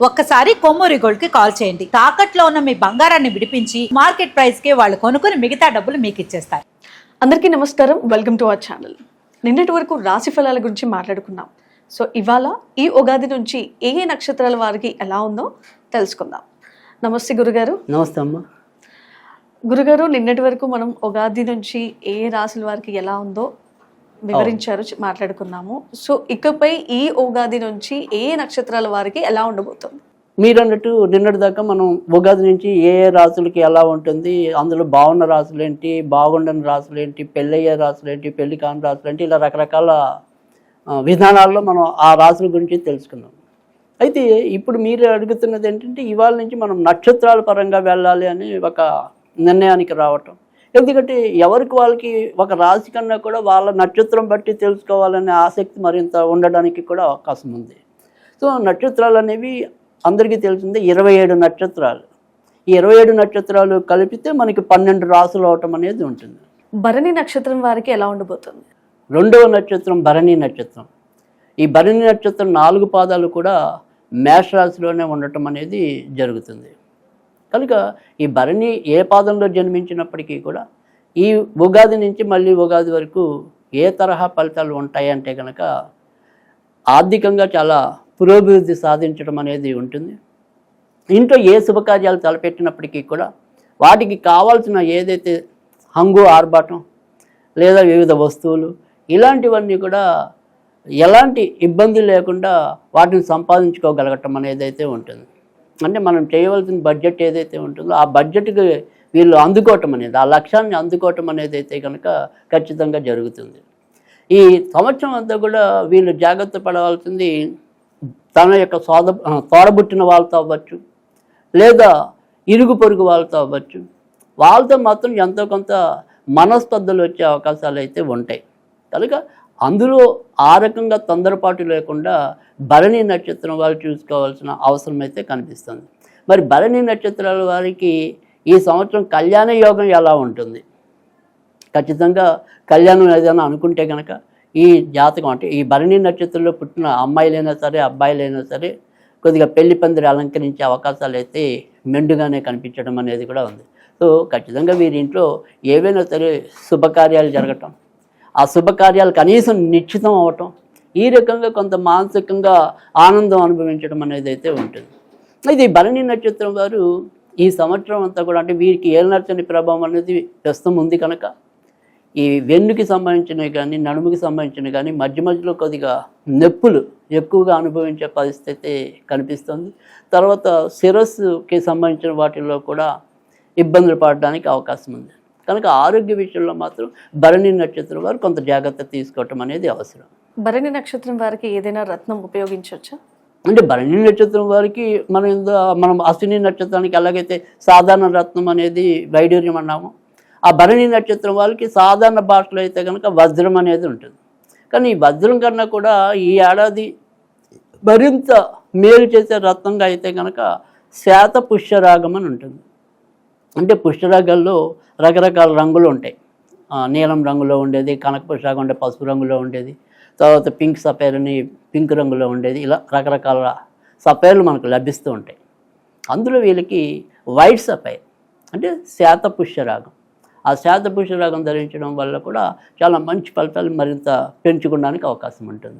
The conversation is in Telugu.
ఒక్కసారి కొమ్మూరి గోల్డ్ కి కాల్ చేయండి. తాకట్లో ఉన్న మీ బంగారాన్ని విడిపించి మార్కెట్ ప్రైస్ కి వాళ్ళు కొనుక్కుని మిగతా డబ్బులు మీకు ఇచ్చేస్తారు. అందరికీ నమస్కారం, వెల్కమ్ టు అవర్ ఛానల్. నిన్నటి వరకు రాశి ఫలాల గురించి మాట్లాడుకున్నాం. సో ఇవాళ ఈ ఉగాది నుంచి ఏ ఏ నక్షత్రాల వారికి ఎలా ఉందో తెలుసుకుందాం. నమస్తే గురుగారు. నమస్తే అమ్మ. గురుగారు, నిన్నటి వరకు మనం ఉగాది నుంచి ఏ ఏ రాశుల వారికి ఎలా ఉందో వివరించారు, మాట్లాడుకున్నాము. సో ఇకపై ఈ ఉగాది నుంచి ఏ ఏ నక్షత్రాల వారికి ఎలా ఉండబోతుంది? మీరు అన్నట్టు నిన్నటి దాకా మనం ఉగాది నుంచి ఏ ఏ రాసులకి ఎలా ఉంటుంది, అందులో బాగున్న రాసులు ఏంటి, బాగుండని రాసులు ఏంటి, పెళ్ళయ్యే రాసులు ఏంటి, పెళ్లి కాని రాసులు ఏంటి, ఇలా రకరకాల విధానాల్లో మనం ఆ రాసుల గురించి తెలుసుకున్నాం. అయితే ఇప్పుడు మీరు అడుగుతున్నది ఏంటంటే ఇవాళ నుంచి మనం నక్షత్రాల పరంగా వెళ్ళాలి అని ఒక నిర్ణయానికి రావటం. ఎందుకంటే ఎవరికి వాళ్ళకి ఒక రాశి కన్నా కూడా వాళ్ళ నక్షత్రం బట్టి తెలుసుకోవాలనే ఆసక్తి మరింత ఉండడానికి కూడా అవకాశం ఉంది. సో నక్షత్రాలు అనేవి అందరికీ తెలిసిందే 27 నక్షత్రాలు. ఈ 27 నక్షత్రాలు కలిపితే మనకి 12 రాసులు అవటం అనేది ఉంటుంది. భరణి నక్షత్రం వారికి ఎలా ఉండబోతుంది? రెండవ నక్షత్రం భరణి నక్షత్రం. ఈ భరణి నక్షత్రం 4 పాదాలు కూడా మేషరాశిలోనే ఉండటం అనేది జరుగుతుంది. కనుక ఈ భరణి ఏ పాదంలో జన్మించినప్పటికీ కూడా ఈ ఉగాది నుంచి మళ్ళీ ఉగాది వరకు ఏ తరహా ఫలితాలు ఉంటాయంటే కనుక ఆర్థికంగా చాలా పురోభివృద్ధి సాధించడం అనేది ఉంటుంది. ఇంట్లో ఏ శుభకార్యాలు తలపెట్టినప్పటికీ కూడా వాటికి కావాల్సిన ఏదైతే హంగు ఆర్భాటం లేదా వివిధ వస్తువులు ఇలాంటివన్నీ కూడా ఎలాంటి ఇబ్బంది లేకుండా వాటిని సంపాదించుకోగలగటం అనేది అయితే ఉంటుంది. అంటే మనం చేయవలసిన బడ్జెట్ ఏదైతే ఉంటుందో ఆ బడ్జెట్కి వీళ్ళు అందుకోవటం అనేది, ఆ లక్ష్యాన్ని అందుకోవటం అనేది అయితే కనుక ఖచ్చితంగా జరుగుతుంది. ఈ సంవత్సరం అంతా కూడా వీళ్ళు జాగ్రత్త పడవలసింది తన యొక్క తోడబుట్టిన వాళ్ళతో అవ్వచ్చు, లేదా ఇరుగు పొరుగు వాళ్ళతో అవ్వచ్చు. వాళ్ళతో మాత్రం ఎంతో కొంత మనస్పర్ధలు వచ్చే అవకాశాలు అయితే ఉంటాయి. కనుక అందులో ఆ రకంగా తొందరపాటు లేకుండా భరణి నక్షత్రం వాళ్ళు చూసుకోవాల్సిన అవసరం అయితే కనిపిస్తుంది. మరి భరణి నక్షత్రాల వారికి ఈ సంవత్సరం కళ్యాణ యోగం ఎలా ఉంటుంది? ఖచ్చితంగా కళ్యాణం ఏదైనా అనుకుంటే కనుక ఈ జాతకం అంటే ఈ భరణి నక్షత్రంలో పుట్టిన అమ్మాయిలైనా సరే అబ్బాయిలైనా సరే కొద్దిగా పెళ్లి పందిరి అలంకరించే అవకాశాలు అయితే మెండుగానే కనిపించడం అనేది కూడా ఉంది. సో ఖచ్చితంగా వీరి ఇంట్లో ఏవైనా సరే శుభకార్యాలు జరగటం, ఆ శుభకార్యాలు కనీసం నిశ్చితం అవటం, ఈ రకంగా కొంత మానసికంగా ఆనందం అనుభవించడం అనేది అయితే ఉంటుంది. అయితే ఈ భరణి నక్షత్రం వారు ఈ సంవత్సరం అంతా కూడా అంటే వీరికి ఏలనర్చని ప్రభావం అనేది ప్రస్తుతం ఉంది కనుక ఈ వెన్నుకి సంబంధించినవి కానీ నడుముకి సంబంధించినవి కానీ మధ్య మధ్యలో కొద్దిగా నొప్పులు ఎక్కువగా అనుభవించే పరిస్థితి కనిపిస్తుంది. తర్వాత శిరస్సుకి సంబంధించిన వాటిల్లో కూడా ఇబ్బందులు పడడానికి అవకాశం ఉంది. కనుక ఆరోగ్య విషయంలో మాత్రం భరణి నక్షత్రం వారు కొంత జాగ్రత్త తీసుకోవటం అనేది అవసరం. భరణి నక్షత్రం వారికి ఏదైనా రత్నం ఉపయోగించవచ్చా? అంటే భరణి నక్షత్రం వారికి మనం అశ్విని నక్షత్రానికి ఎలాగైతే సాధారణ రత్నం అనేది వైడూర్యం అన్నాము, ఆ భరణి నక్షత్రం వాళ్ళకి సాధారణ భాషలో అయితే కనుక వజ్రం అనేది ఉంటుంది. కానీ ఈ వజ్రం కన్నా కూడా ఈ ఏడాది మరింత మేలు చేసే రత్నంగా అయితే కనుక శ్వేత పుష్యరాగం అని ఉంటుంది. అంటే పుష్యరాగాల్లో రకరకాల రంగులు ఉంటాయి. నీలం రంగులో ఉండేది, కనక పుష్యరాగం ఉండే పసుపు రంగులో ఉండేది, తర్వాత పింక్ సఫైర్ అని పింక్ రంగులో ఉండేది, ఇలా రకరకాల సఫైర్లు మనకు లభిస్తూ ఉంటాయి. అందులో వీళ్ళకి వైట్ సఫైర్ అంటే శ్వేత పుష్యరాగం. ఆ శ్వేత పుష్యరాగం ధరించడం వల్ల కూడా చాలా మంచి ఫలితాలు మరింత పెంచుకోవడానికి అవకాశం ఉంటుంది.